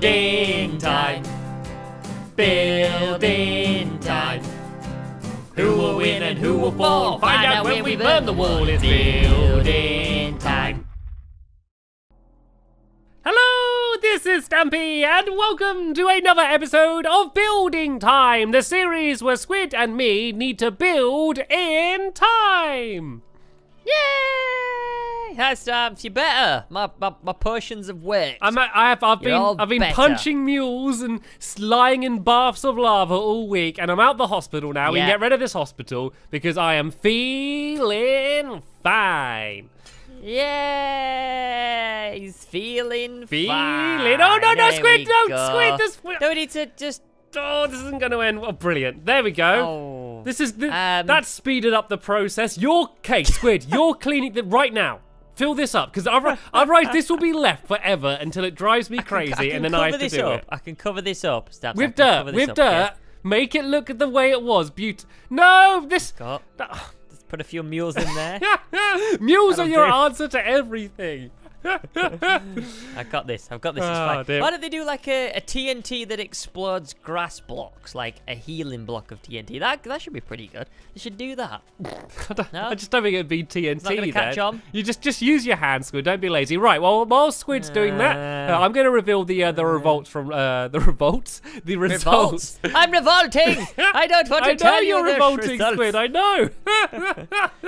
Building time. Building time. Who will win and who will fall? Find out when we burn the wall. It's building time. Hello, this is Stampy, and welcome to another episode of Building Time, the series where Squid and me need to build in time. Yay! Hi, Stamps. You better. My potions have worked. I've been punching mules and lying in baths of lava all week, and I'm out the hospital now. We can get rid of this hospital because I am feeling fine. Yeah, he's feeling fine. Oh no, Squid! Don't need to just. Oh, this isn't going to end. Oh, brilliant. There we go. Oh. That's speeded up the process. Squid, you're cleaning right now. Fill this up, because otherwise this will be left forever until it drives me crazy, and then I have to do it. I can cover this up, Stamps. With dirt. Make it look the way it was. No, this. Let's put a few mules in there. Mules are your answer to everything. I got this. It's fine. Dear. Why don't they do like a TNT that explodes grass blocks, like a healing block of TNT? That should be pretty good. They should do that. No? I just don't think it'd be TNT. It's not gonna catch on. You just use your hand, Squid. Don't be lazy. Right. Well, while Squid's doing that, I'm going to reveal the revolts from the results. I'm revolting. I don't want to tell you you're revolting, results. Squid. I know.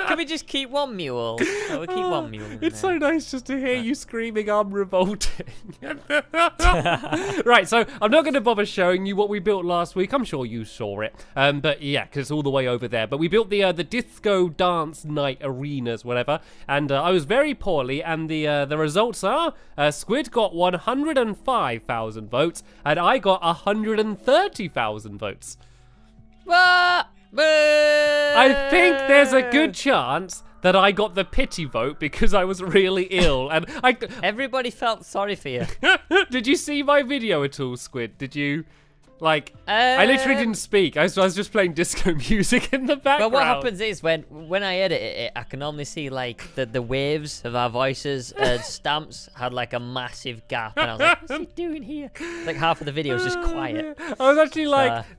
Can we just keep one mule? Oh, we'll keep one mule. It's so nice just to hear you screaming, I'm revolting. Right, so I'm not going to bother showing you what we built last week. I'm sure you saw it. But yeah, because it's all the way over there. But we built the disco dance night arenas, whatever. And I was very poorly. And the results are Squid got 105,000 votes. And I got 130,000 votes. I think there's a good chance that I got the pity vote because I was really ill, and everybody felt sorry for you. Did you see my video at all, Squid? Did you? I literally didn't speak. I was just playing disco music in the background. But what happens is when I edit it, I can only see like the waves of our voices. Stamps had like a massive gap, and I was like, "What's he doing here?" Like half of the video was just quiet. I was actually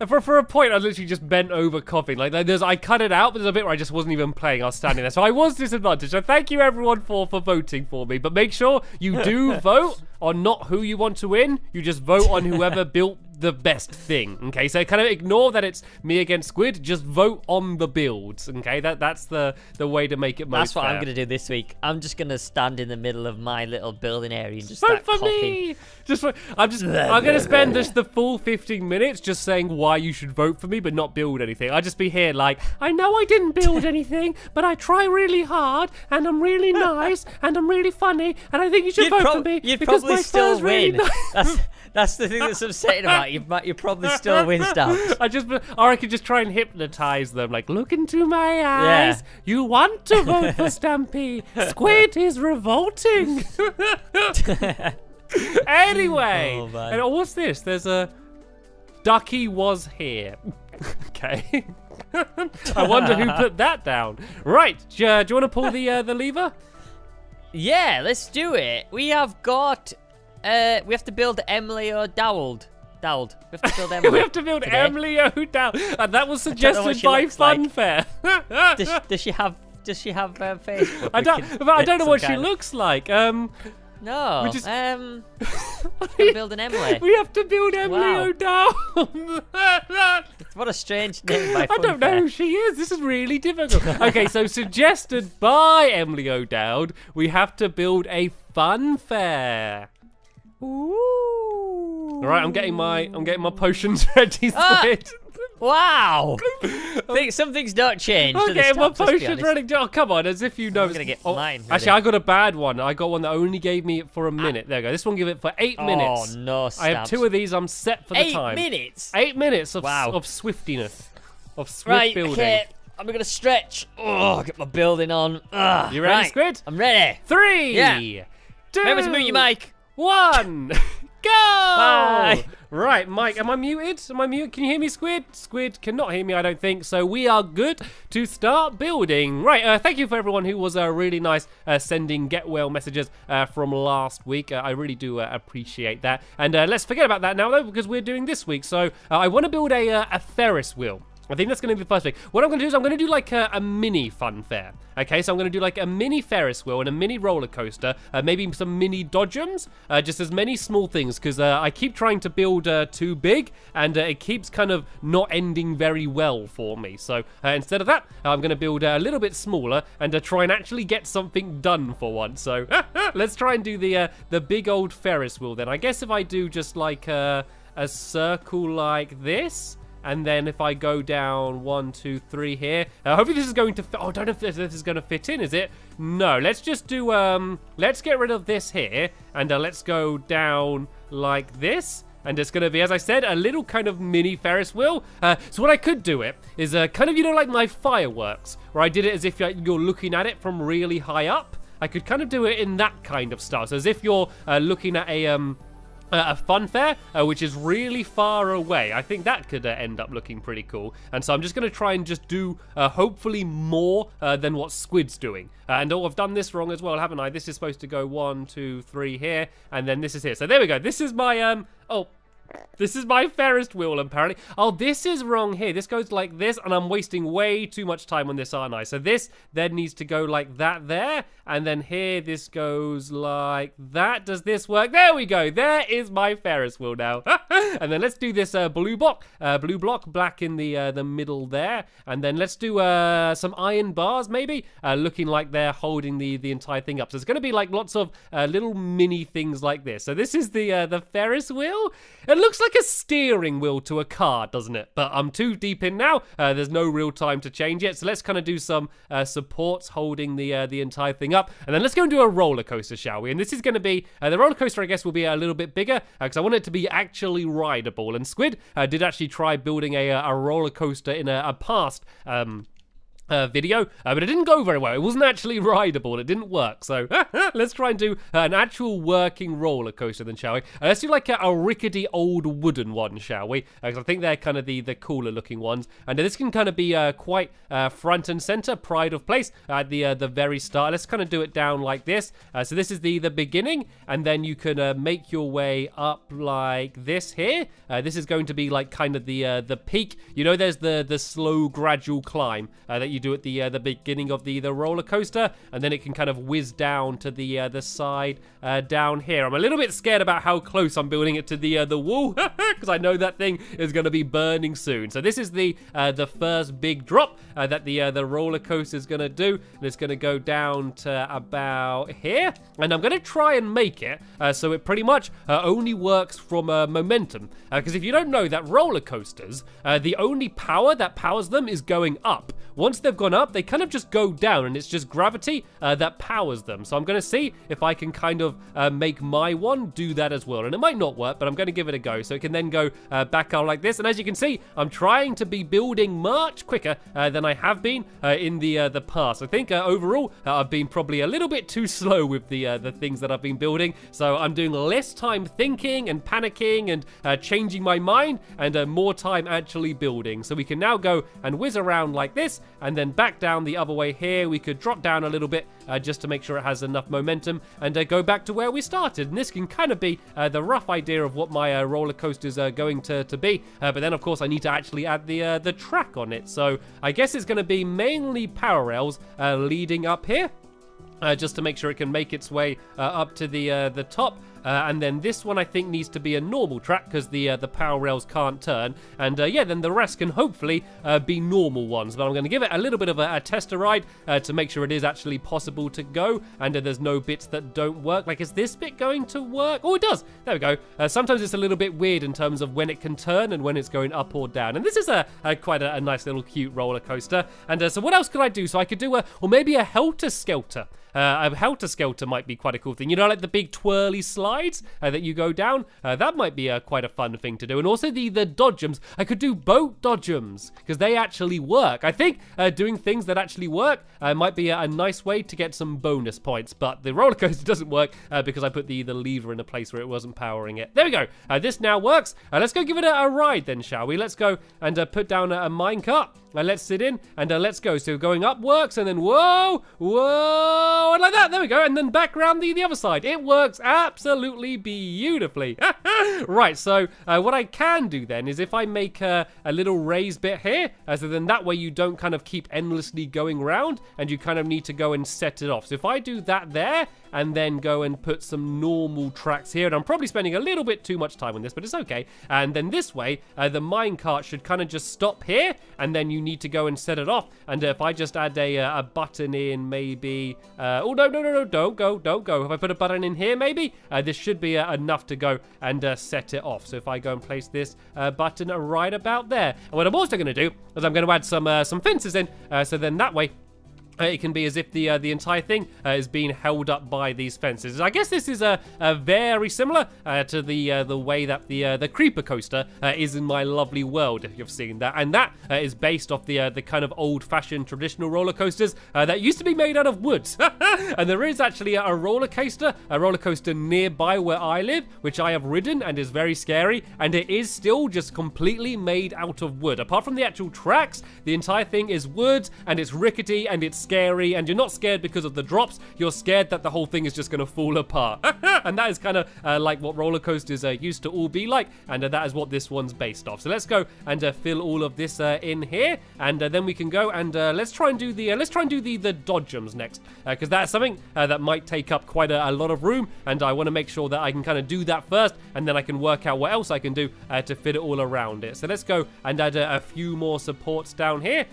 for a point, I was literally just bent over coughing. Like I cut it out, but there's a bit where I just wasn't even playing. I was standing there, so I was disadvantaged. So thank you everyone for voting for me. But make sure you do vote on not who you want to win. You just vote on whoever built the best thing. Okay, so kind of ignore that it's me against Squid. Just vote on the builds. Okay, that's the way to make it most That's what fair. I'm gonna do this week. I'm just gonna stand in the middle of my little building area and just vote start for coughing. me. I'm gonna spend the full 15 minutes just saying why you should vote for me, but not build anything. I'll just be here like, I know I didn't build anything, but I try really hard, and I'm really nice, and I'm really funny, and I think you should vote for me because my still win. Really nice. That's the thing that's upsetting about you. You probably still win, Stamps. Or I could just try and hypnotize them, like, look into my eyes. Yeah. You want to vote for Stampy. Squid is revolting. Anyway, and what's this? There's a Ducky was here. Okay. I wonder who put that down. Right, do you want to pull the lever? Yeah, let's do it. We have got. We have to build Emily O'Dowd. We have to build Emily. We have to build Emily O'Dowd, and that was suggested by Funfair. Like. Does she have Facebook? I don't know what she looks like. No. We just build an Emily. We have to build Emily O'Dowd. What a strange name by Funfair. I don't know who she is. This is really difficult. Okay, so suggested by Emily O'Dowd, we have to build a Funfair. Ooh. All right, I'm getting my potions ready, Squid. Wow. Some things don't change. I'm getting my potions ready. Oh, come on, as if you know. I'm going to get mine. Ready. Actually, I got a bad one. I got one that only gave me it for a minute. There you go. This one give it for 8 minutes. Oh, no, Stamps. I have 2 of these. I'm set for the time. 8 minutes? 8 minutes of swiftiness. Of swift building. Okay. I'm going to stretch. Oh, get my building on. You ready, Squid? I'm ready. 3, 2, Remember to move your mic. 1, go! Bye. Right, Mike, am I muted? Am I muted? Can you hear me, Squid? Squid cannot hear me, I don't think. So we are good to start building. Right, thank you for everyone who was really nice sending get well messages from last week. I really do appreciate that. And let's forget about that now, though, because we're doing this week. So I want to build a Ferris wheel. I think that's going to be the first thing. What I'm going to do is I'm going to do like a mini Funfair. Okay, so I'm going to do like a mini Ferris wheel and a mini roller coaster, maybe some mini dodgems, just as many small things, because I keep trying to build too big, and it keeps kind of not ending very well for me. So instead of that, I'm going to build a little bit smaller and try and actually get something done for once. So let's try and do the big old Ferris wheel then. I guess if I do just like a circle like this, and then if I go down 1, 2, 3 here, hopefully this is going to fit. Oh, I don't know if this is going to fit in, is it? No, let's just do, let's get rid of this here, and let's go down like this. And it's going to be, as I said, a little kind of mini Ferris wheel. So what I could do it is kind of, you know, like my fireworks, where I did it as if you're looking at it from really high up. I could kind of do it in that kind of style. So as if you're looking at a Funfair, which is really far away. I think that could end up looking pretty cool. And so I'm just going to try and just do hopefully more than what Squid's doing. And oh, I've done this wrong as well, haven't I? This is supposed to go 1, 2, 3 here, and then this is here. So there we go. This is my this is my Ferris wheel, apparently. Oh, this is wrong here. This goes like this, and I'm wasting way too much time on this, aren't I? So this then needs to go like that there, and then here this goes like that. Does this work? There we go. There is my Ferris wheel now. And then let's do this blue block, black in the middle there, and then let's do some iron bars, maybe, looking like they're holding the entire thing up. So it's going to be like lots of little mini things like this. So this is the Ferris wheel. It looks like a steering wheel to a car, doesn't it? But I'm too deep in now. There's no real time to change it. So let's kind of do some supports holding the entire thing up. And then let's go and do a roller coaster, shall we? And this is going to be, the roller coaster, I guess, will be a little bit bigger because I want it to be actually rideable. And Squid did actually try building a roller coaster in a past video, but it didn't go very well. It wasn't actually rideable. It didn't work. So let's try and do an actual working roller coaster then, shall we? Let's do like a rickety old wooden one, shall we? Because I think they're kind of the cooler looking ones. And this can kind of be quite front and center, pride of place at the very start. Let's kind of do it down like this. So this is the beginning, and then you can make your way up like this here. This is going to be like kind of the peak. You know, there's the slow gradual climb that you do at the beginning of the roller coaster, and then it can kind of whiz down to the side down here. I'm a little bit scared about how close I'm building it to the wall because I know that thing is going to be burning soon. So this is the first big drop that the roller coaster is going to do, and it's going to go down to about here. And I'm going to try and make it so it pretty much only works from momentum, because if you don't know that roller coasters, the only power that powers them is going up. Once they've gone up, they kind of just go down, and it's just gravity that powers them. So I'm going to see if I can kind of make my one do that as well. And it might not work, but I'm going to give it a go. So it can then go back out like this. And as you can see, I'm trying to be building much quicker than I have been in the past. I think overall, I've been probably a little bit too slow with the things that I've been building. So I'm doing less time thinking and panicking and changing my mind, and more time actually building. So we can now go and whiz around like this, and then back down the other way here. We could drop down a little bit just to make sure it has enough momentum, and go back to where we started. And this can kind of be the rough idea of what my roller coaster is going to be. But then, of course, I need to actually add the track on it. So I guess it's going to be mainly power rails leading up here. Just to make sure it can make its way up to the top. And then this one I think needs to be a normal track because the power rails can't turn. And yeah, then the rest can hopefully be normal ones. But I'm going to give it a little bit of a tester ride to make sure it is actually possible to go. And there's no bits that don't work. Like, is this bit going to work? Oh, it does. There we go. Sometimes it's a little bit weird in terms of when it can turn and when it's going up or down. And this is quite a nice little cute roller coaster. And so what else could I do? So I could do or maybe a helter-skelter. A helter-skelter might be quite a cool thing. You know, like the big twirly slide. slides that you go down. That might be quite a fun thing to do. And also the dodgems. I could do boat dodgems because they actually work. I think doing things that actually work might be a nice way to get some bonus points. But the roller coaster doesn't work because I put the lever in a place where it wasn't powering it. There we go. This now works. Let's go give it a ride then, shall we? Let's go and put down a minecart. Let's sit in and let's go. So going up works and then whoa, and like that. There we go. And then back around the other side. It works absolutely beautifully. Right, so what I can do then is if I make a little raised bit here, so then that way you don't kind of keep endlessly going round and you kind of need to go and set it off. So if I do that there and then go and put some normal tracks here, and I'm probably spending a little bit too much time on this, but it's okay. And then this way, the minecart should kind of just stop here, and then you need to go and set it off. And if I just add a button in, maybe, oh no, don't go. If I put a button in here, maybe this should be enough to go and set it off. So if I go and place this button right about there, and what I'm also going to do is I'm going to add some fences in, so then that way it can be as if the entire thing is being held up by these fences. I guess this is very similar to the way that the creeper coaster is in my lovely world, if you've seen that. And that is based off the kind of old-fashioned traditional roller coasters that used to be made out of wood. And there is actually a roller coaster nearby where I live, which I have ridden and is very scary. And it is still just completely made out of wood. Apart from the actual tracks, the entire thing is wood and it's rickety and it's scary, and you're not scared because of the drops, you're scared that the whole thing is just going to fall apart. And that is kind of like what roller coasters used to all be like, and that is what this one's based off. So let's go and fill all of this in here, and then we can go and let's try and do the dodgems next, because that's something that might take up quite a lot of room, and I want to make sure that I can kind of do that first, and then I can work out what else I can do to fit it all around it. So let's go and add a few more supports down here,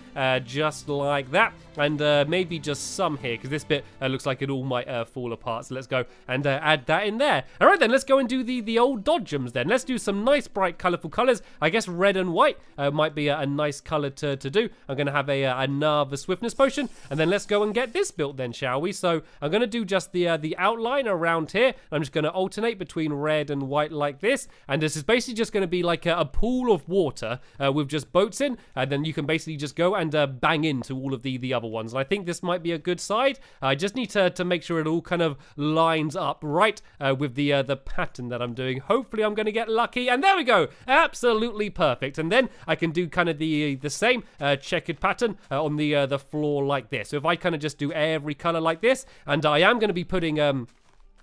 just like that, and maybe just some here, because this bit looks like it all might fall apart. So let's go and add that in there. All right, then let's go and do the old dodgems then. Let's do some nice bright colorful colors. I guess red and white might be a nice color to do. I'm gonna have another swiftness potion, and then let's go and get this built then, shall we? So I'm gonna do just the outline around here. I'm just gonna alternate between red and white like this, and this is basically just gonna be like a pool of water with just boats in, and then you can basically just go and bang into all of the other ones. And I think this might be a good side. I just need to make sure it all kind of lines up right with the pattern that I'm doing. Hopefully I'm going to get lucky, and there we go, absolutely perfect. And then I can do kind of the same checkered pattern on the floor like this. So if I kind of just do every color like this, and I am going to be putting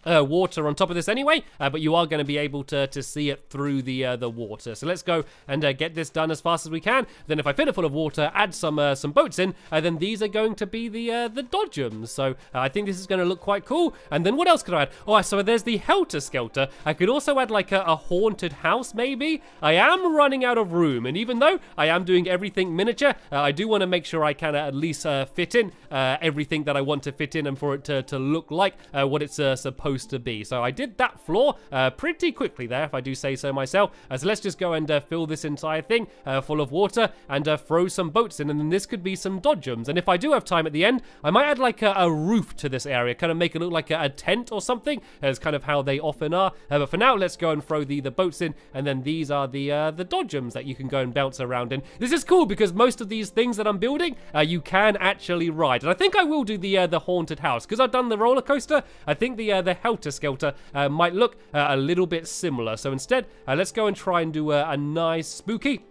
water on top of this anyway, but you are going to be able to see it through the water. So let's go and get this done as fast as we can. Then if I fill it full of water, add some boats in, then these are going to be the dodgems. So I think this is going to look quite cool. And then what else could I add? Oh, so there's the helter skelter. I could also add like a haunted house maybe. I am running out of room, and even though I am doing everything miniature, I do want to make sure I can at least fit in everything that I want to fit in, and for it to look like what it's supposed to be. So I did that floor pretty quickly there, if I do say so myself. So let's just go and fill this entire thing full of water and throw some boats in, and then this could be some dodgems. And if I do have time at the end, I might add like a roof to this area, kind of make it look like a tent or something, as kind of how they often are. But for now, let's go and throw the boats in, and then these are the dodgems that you can go and bounce around in. This is cool because most of these things that I'm building, you can actually ride. And I think I will do the haunted house, because I've done the roller coaster. I think the helter skelter might look a little bit similar. So instead, let's go and try and do a nice spooky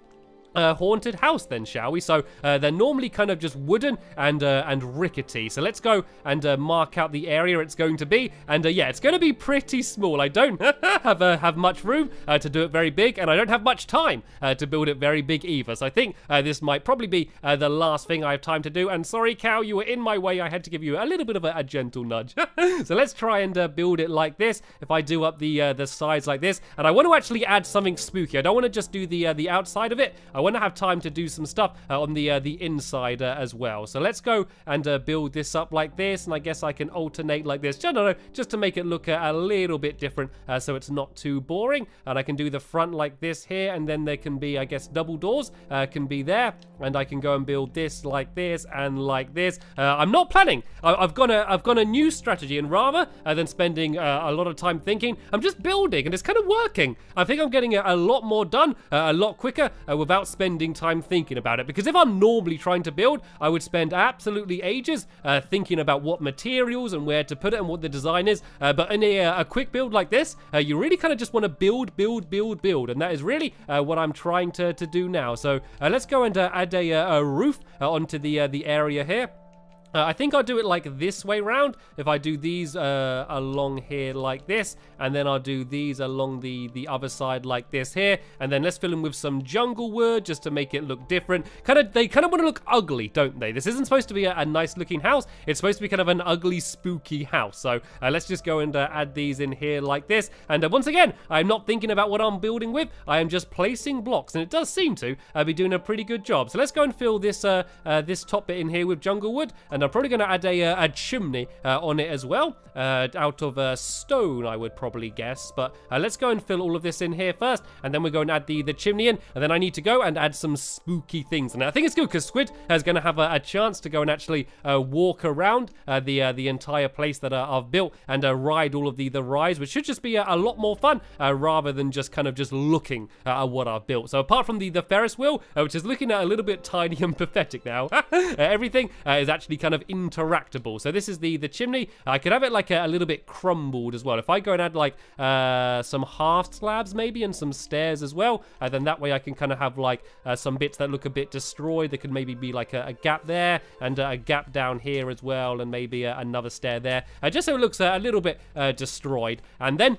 haunted house then, shall we? So they're normally kind of just wooden and rickety. So let's go and mark out the area it's going to be. And yeah, it's going to be pretty small. I don't have much room to do it very big, and I don't have much time to build it very big either. So I think this might probably be the last thing I have time to do. And sorry, cow, you were in my way. I had to give you a little bit of a gentle nudge. So let's try and build it like this. If I do up the sides like this, and I want to actually add something spooky. I don't want to just do the outside of it. I want want to have time to do some stuff on the inside as well. So let's go and build this up like this, and I guess I can alternate like this. I don't know, just to make it look a little bit different, so it's not too boring. And I can do the front like this here, and then there can be, I guess, double doors can be there, and I can go and build this like this and like this. I'm not planning. I've got a new strategy, and rather than spending a lot of time thinking, I'm just building, and it's kind of working. I think I'm getting a lot more done a lot quicker without spending time thinking about it. Because if I'm normally trying to build, I would spend absolutely ages thinking about what materials and where to put it and what the design is. But in a quick build like this, you really kind of just want to build, and that is really what I'm trying to do now. So let's go and add a roof onto the area here. I think I'll do it like this way round. If I do these along here like this, and then I'll do these along the other side like this here, and then let's fill them with some jungle wood just to make it look different. They kind of want to look ugly, don't they? This isn't supposed to be a nice looking house. It's supposed to be kind of an ugly, spooky house. So let's just go and add these in here like this. And once again, I'm not thinking about what I'm building with. I am just placing blocks, and it does seem to be doing a pretty good job. So let's go and fill this this top bit in here with jungle wood. And I'm probably going to add a chimney on it as well, out of stone, I would probably guess. But let's go and fill all of this in here first, and then we're going to add the chimney in, and then I need to go and add some spooky things. And I think it's good because Squid is going to have a chance to go and actually walk around the entire place that I've built and ride all of the rides, which should just be a lot more fun rather than just kind of just looking at what I've built. So apart from the Ferris wheel, which is looking at a little bit tiny and pathetic now, everything is actually kind of interactable. So this is the chimney. I could have it like a little bit crumbled as well. If I go and add like some half slabs maybe and some stairs as well, then that way I can kind of have like some bits that look a bit destroyed. There could maybe be like a gap there and a gap down here as well, and maybe another stair there, just so it looks a little bit destroyed. And then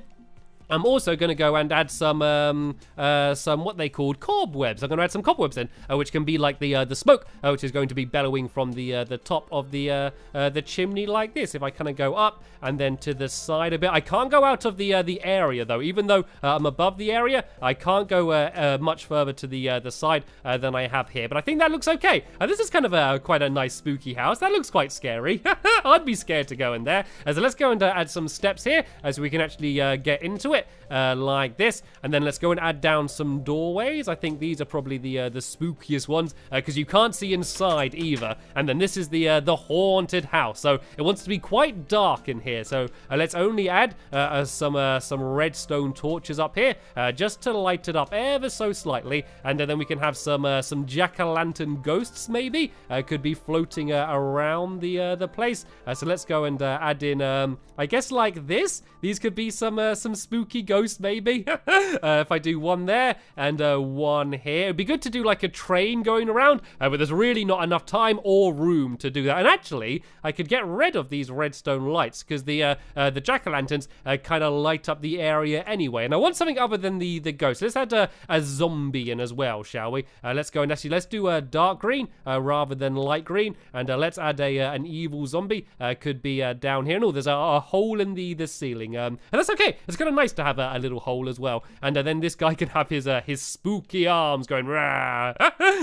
I'm also going to go and add some what they called cobwebs. I'm going to add some cobwebs in, which can be like the smoke, which is going to be bellowing from the top of the chimney like this. If I kind of go up and then to the side a bit, I can't go out of the area though. Even though I'm above the area, I can't go much further to the side than I have here. But I think that looks okay. This is kind of quite a nice spooky house. That looks quite scary. I'd be scared to go in there. So let's go and add some steps here, so we can actually get into it. Like this, and then let's go and add down some doorways. I think these are probably the spookiest ones because you can't see inside either. And then this is the haunted house, so it wants to be quite dark in here. So let's only add some redstone torches up here just to light it up ever so slightly, and then we can have some jack-o'-lantern ghosts maybe could be floating around the place. So let's go and add in I guess like this. These could be some spooky ghosts maybe. If I do one there and one here, it'd be good to do like a train going around, but there's really not enough time or room to do that. And actually, I could get rid of these redstone lights because the jack-o'-lanterns kind of light up the area anyway. And I want something other than the ghost. Let's add a zombie in as well, shall we? Let's go and actually let's do a dark green rather than light green, and let's add an evil zombie. Could be down here. No, there's a hole in the ceiling, and that's okay. It's kind of nice to have a little hole as well. And then this guy can have his spooky arms going rah.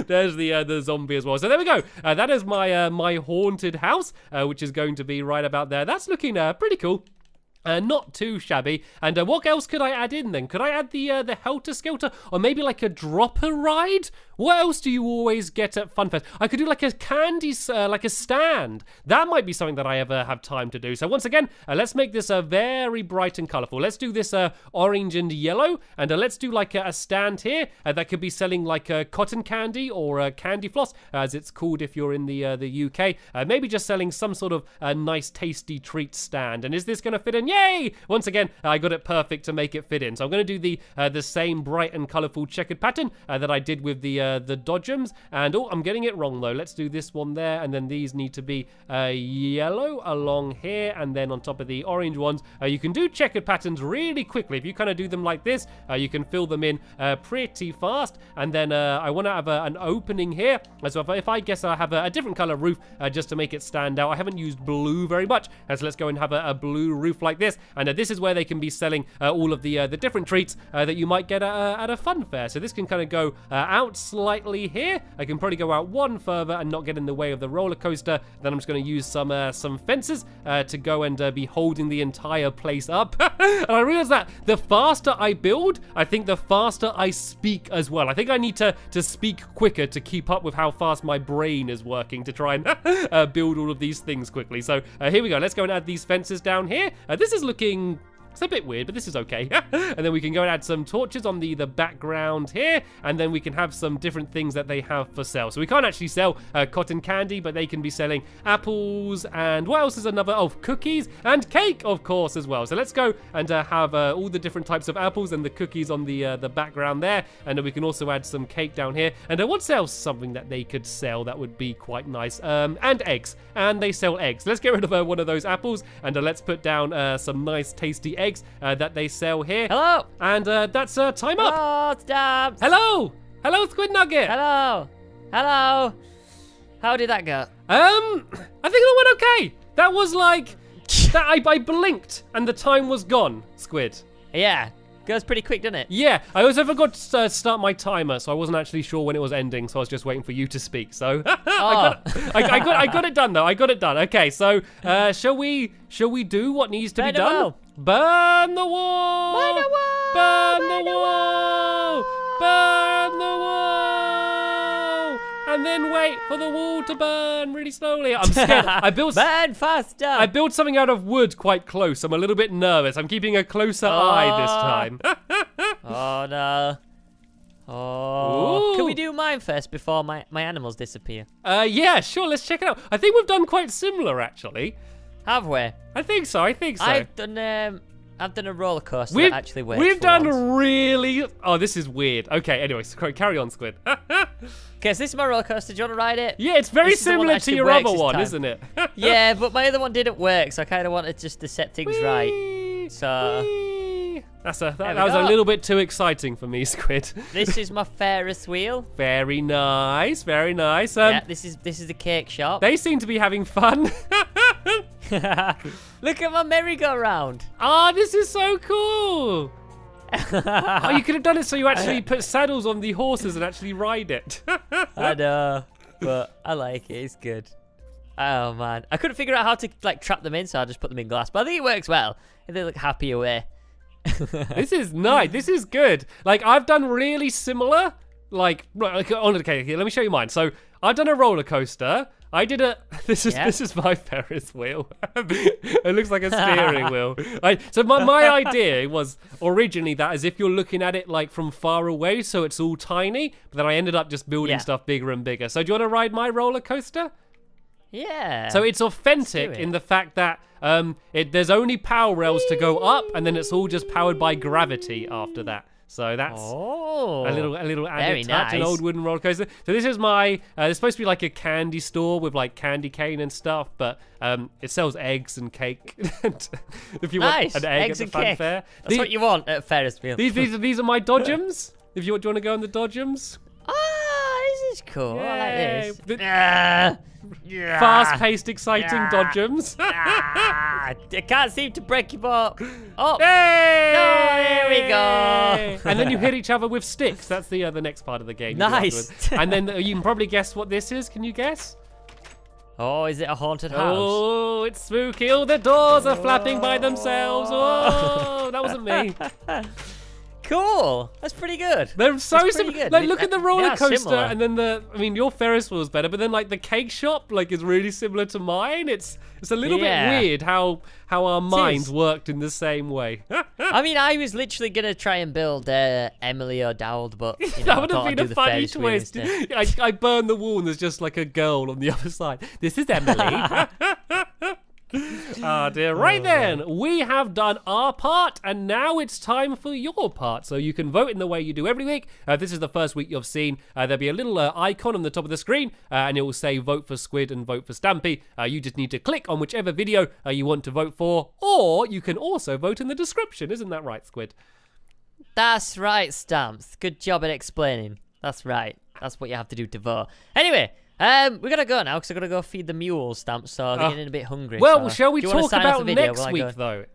There's the zombie as well. So there we go. That is my haunted house, which is going to be right about there. That's looking pretty cool. Not too shabby. And what else could I add in then? Could I add the Helter Skelter, or maybe like a dropper ride? What else do you always get at Funfair? I could do like a candy, like a stand. That might be something that I ever have time to do. So once again, let's make this very bright and colorful. Let's do this orange and yellow, and let's do like a stand here that could be selling like cotton candy or candy floss, as it's called if you're in the UK. Maybe just selling some sort of nice, tasty treat stand. And is this going to fit in? Yay! Once again, I got it perfect to make it fit in. So I'm going to do the same bright and colorful checkered pattern that I did with the dodgems. And oh, I'm getting it wrong though. Let's do this one there, and then these need to be yellow along here, and then on top of the orange ones. You can do checkered patterns really quickly. If you kind of do them like this, you can fill them in pretty fast. And then I want to have an opening here. So if I guess I have a different color roof just to make it stand out. I haven't used blue very much, so let's go and have a blue roof like this. this. And this is where they can be selling all of the different treats that you might get at a fun fair. So this can kind of go out slightly here. I can probably go out one further and not get in the way of the roller coaster. Then I'm just going to use some fences to go and be holding the entire place up. And I realized that the faster I build, I think the faster I speak as well. I think I need to speak quicker to keep up with how fast my brain is working to try and build all of these things quickly. So here we go. Let's go and add these fences down here. This is looking... It's a bit weird, but this is okay. And then we can go and add some torches on the background here, and then we can have some different things that they have for sale. So we can't actually sell cotton candy, but they can be selling apples, and what else is another? Oh, cookies and cake, of course, as well. So let's go and have all the different types of apples and the cookies on the background there, and then we can also add some cake down here. And what's else something that they could sell that would be quite nice? And eggs, and they sell eggs. Let's get rid of one of those apples, and let's put down some nice tasty eggs that they sell here. Hello. And that's time up. Hello, Stamps. Hello. Hello, Squid Nugget. Hello. Hello. How did that go? I think that went okay. That was like that. I blinked and the time was gone. Squid. Yeah. Goes pretty quick, doesn't it? Yeah, I also forgot to start my timer, so I wasn't actually sure when it was ending, so I was just waiting for you to speak. So I got it done though. I got it done. Okay, so shall we do what needs to be done? Burn the wall! Burn the wall! Burn the wall! Burn the wall! And then wait for the wall to burn really slowly. I'm scared. Burn faster! I built something out of wood quite close. I'm a little bit nervous. I'm keeping a closer eye this time. Oh no. Oh. Ooh. Can we do mine first before my animals disappear? Yeah, sure. Let's check it out. I think we've done quite similar, actually. Have we? I think so. I've done a roller coaster that actually works. We've done really... Oh, this is weird. Okay, anyway, carry on, Squid. Okay, so this is my roller coaster. Do you want to ride it? Yeah, it's very similar to your other one, isn't it? Yeah, but my other one didn't work, so I kind of wanted just to set things right. So... That was a little bit too exciting for me, Squid. This is my Ferris wheel. Very nice, very nice. Yeah, this is the cake shop. They seem to be having fun. Look at my merry-go-round. Oh, this is so cool. Oh, you could have done it so you actually put saddles on the horses and actually ride it. I know, but I like it. It's good. Oh man, I couldn't figure out how to like trap them in, so I just put them in glass. But I think it works well. They look happy away. This is nice. This is good. Like I've done really similar. Like okay, let me show you mine. So I've done a roller coaster. I did a. This is my Ferris wheel. It looks like a steering wheel. So my idea was originally that as if you're looking at it like from far away, so it's all tiny. But then I ended up just building stuff bigger and bigger. So do you want to ride my roller coaster? Yeah. So it's authentic in the fact that there's only power rails to go up, and then it's all just powered by gravity after that. So that's a little added touch, an old wooden roller coaster. So this is my. It's supposed to be like a candy store with like candy cane and stuff, but it sells eggs and cake. If you want an egg eggs at the Funfair, that's what you want at Ferris wheel. These are my Dodgems. Do you want to go on the Dodgems? This is cool. I like this. Fast-paced, exciting Dodgems. I can't seem to break you up. Oh, hey! No, there we go. And then you hit each other with sticks. That's the next part of the game. Nice. And then you can probably guess what this is. Can you guess? Oh, is it a haunted house? Oh, it's spooky. Oh, the doors are flapping by themselves. Oh, that wasn't me. Cool. That's pretty good. They're so similar. Like, look at the roller coaster, similar. and then your Ferris wheel is better, but then like the cake shop, like is really similar to mine. It's a little bit weird how our minds worked in the same way. I mean, I was literally gonna try and build Emily O'Dowd, but that would have been a funny twist. I burned the wall, and there's just like a girl on the other side. This is Emily. Oh dear. Right then, we have done our part, and now it's time for your part. So you can vote in the way you do every week. This is the first week you've seen. There'll be a little icon on the top of the screen, and it will say vote for Squid and vote for Stampy. You just need to click on whichever video you want to vote for, or you can also vote in the description. Isn't that right, Squid? That's right, Stamps. Good job at explaining. That's right. That's what you have to do to vote. Anyway, we're gonna go now because I'm gonna go feed the mules, Stamps. So they're getting a bit hungry. Well, so shall we do you talk about next week though?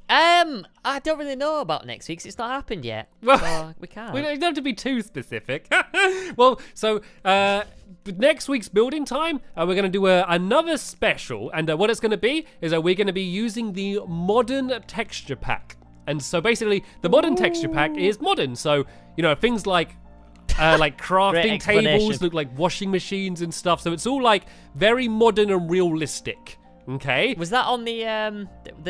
I don't really know about next week 'cause it's not happened yet. Well, So we can't. We don't have to be too specific. Well, so next week's building time, we're going to do another special. And what it's going to be is we're going to be using the modern texture pack. And so basically, the modern texture pack is modern. So, you know, things like crafting tables look like washing machines and stuff. So it's all like very modern and realistic. Okay. Was that on the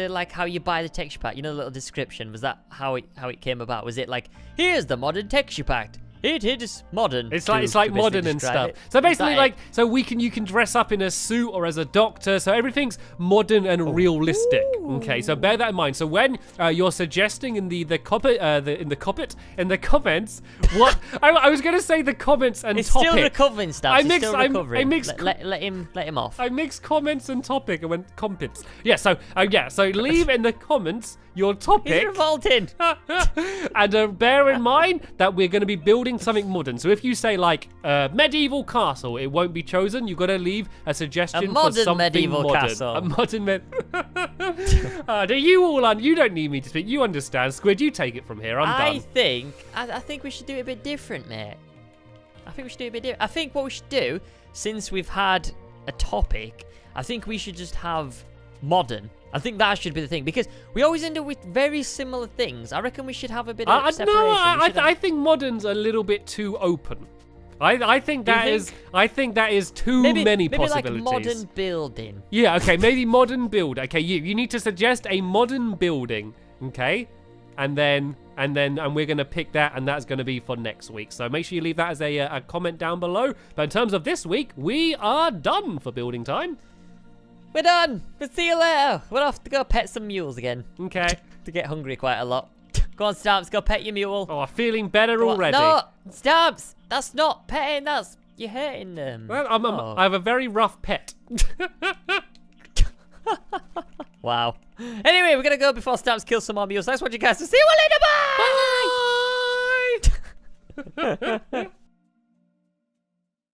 like how you buy the texture pack? You know, the little description. Was that how it came about? Was it like, here's the modern texture pack? It is modern. It's like modern and stuff. So basically, you can dress up in a suit or as a doctor. So everything's modern and realistic. Okay, so bear that in mind. So when you're suggesting in the comments, what I was gonna say the comments and it's topic. Still recovering, Stabs. He's still recovering. I mixed. Let him off. I mixed comments and topic and went compits. Yeah. So So leave in the comments your topic. He's revolting. And bear in mind that we're going to be building something modern. So if you say like medieval castle, it won't be chosen. You've got to leave a suggestion for something medieval modern. Castle. A modern do you don't need me to speak. You understand. Squid, you take it from here. I'm done. I think we should do it a bit different, mate. I think we should do it a bit different. I think what we should do, since we've had a topic, I think we should just have modern. I think that should be the thing, because we always end up with very similar things. I reckon we should have a bit of separation. No, I think modern's a little bit too open. I think that is too many possibilities. Maybe like modern building. Yeah, okay, maybe modern build. Okay, you need to suggest a modern building, okay? And we're gonna pick that, and that's gonna be for next week. So make sure you leave that as a comment down below. But in terms of this week, we are done for building time. We're done. We'll see you later. We'll have to go pet some mules again. Okay. To get hungry quite a lot. Go on, Stamps. Go pet your mule. Oh, I'm feeling better already. No, Stamps. That's not petting. You're hurting them. Well, I have a very rough pet. Wow. Anyway, we're gonna go before Stamps kills some more mules. Thanks for watching, guys. See you later. Bye. Bye.